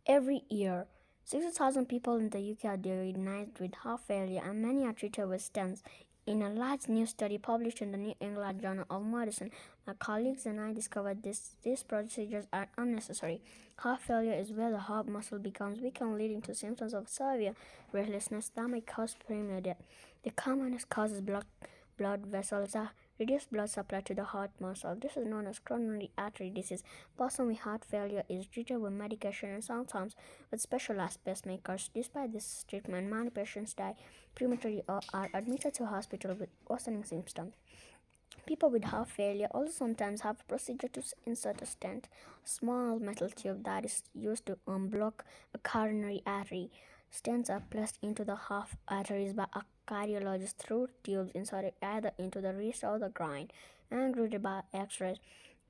Every year, 60,000 people in the UK are diagnosed with heart failure, and many are treated with stents. In a large new study published in the New England Journal of Medicine, my colleagues and I discovered these procedures are unnecessary. Heart failure is where the heart muscle becomes weakened, leading to symptoms of severe breathlessness that may cause premature death. The commonest cause is blood vessels that reduce blood supply to the heart muscle. This is known as coronary artery disease. Person with heart failure is treated with medication and sometimes with specialized pacemakers. Despite this treatment, many patients die prematurely or are admitted to hospital with worsening symptoms. People with heart failure also sometimes have a procedure to insert a stent, a small metal tube that is used to unblock a coronary artery. Stents are placed into the heart arteries by a cardiologist through tubes inserted either into the wrist or the groin and read by X-rays.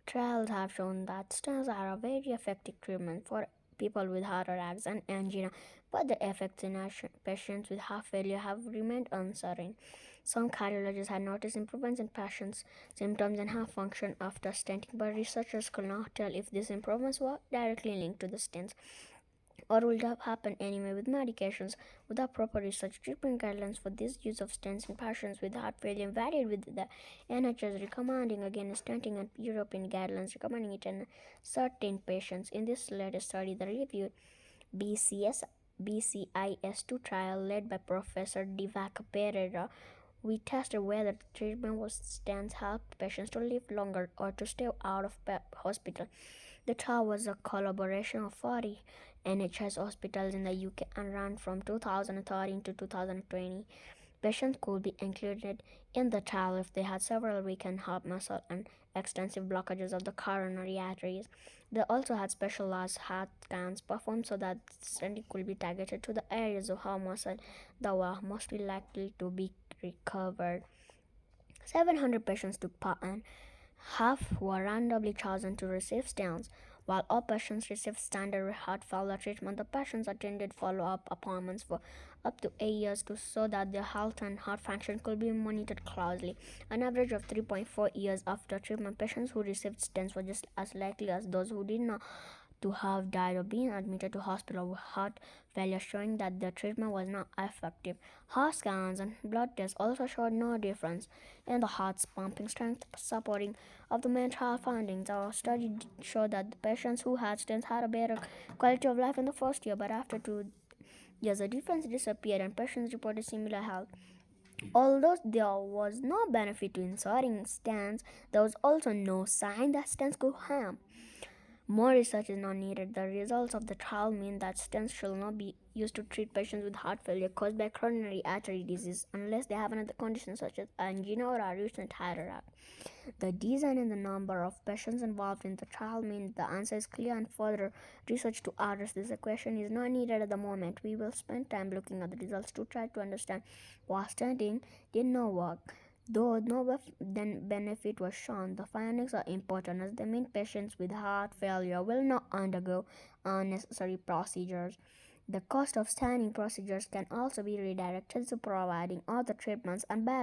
Trials have shown that stents are a very effective treatment for people with heart attacks and angina, but the effects in patients with heart failure have remained uncertain. Some cardiologists had noticed improvements in patients' symptoms and heart function after stenting, but researchers could not tell if these improvements were directly linked to the stents or would have happened anyway with medications. Without proper research, treatment guidelines for this use of stents in patients with heart failure varied, with the NHS recommending against stenting and European guidelines recommending it in certain patients. In this latest study, the reviewed BCS BCIS2 trial led by Professor Divak Pereira, we tested whether the treatment with stents helped patients to live longer or to stay out of hospital. The trial was a collaboration of 40 NHS hospitals in the UK and ran from 2013 to 2020. Patients could be included in the trial if they had several weakened heart muscle and extensive blockages of the coronary arteries. They also had specialized heart scans performed so that stenting could be targeted to the areas of heart muscle that were mostly likely to be recovered. 700 patients took part and half were randomly chosen to receive stents. While all patients received standard heart failure treatment, the patients attended follow-up appointments for up to 8 years so that their health and heart function could be monitored closely. An average of 3.4 years after treatment, patients who received stents were just as likely as those who did not to have died or been admitted to hospital with heart failure, showing that the treatment was not effective. Heart scans and blood tests also showed no difference in the heart's pumping strength, supporting of the main trial findings. Our study showed that the patients who had stents had a better quality of life in the first year, but after 2 years, the difference disappeared and patients reported similar health. Although there was no benefit to inserting stents, there was also no sign that stents could harm. More research is not needed. The results of the trial mean that stents should not be used to treat patients with heart failure caused by coronary artery disease unless they have another condition such as angina or a recent heart attack. The design and the number of patients involved in the trial mean the answer is clear, and further research to address this equation is not needed at the moment. We will spend time looking at the results to try to understand why stenting did not work. Though no benefit was shown, the findings are important as they mean patients with heart failure will not undergo unnecessary procedures. The cost of stenting procedures can also be redirected to providing other treatments and better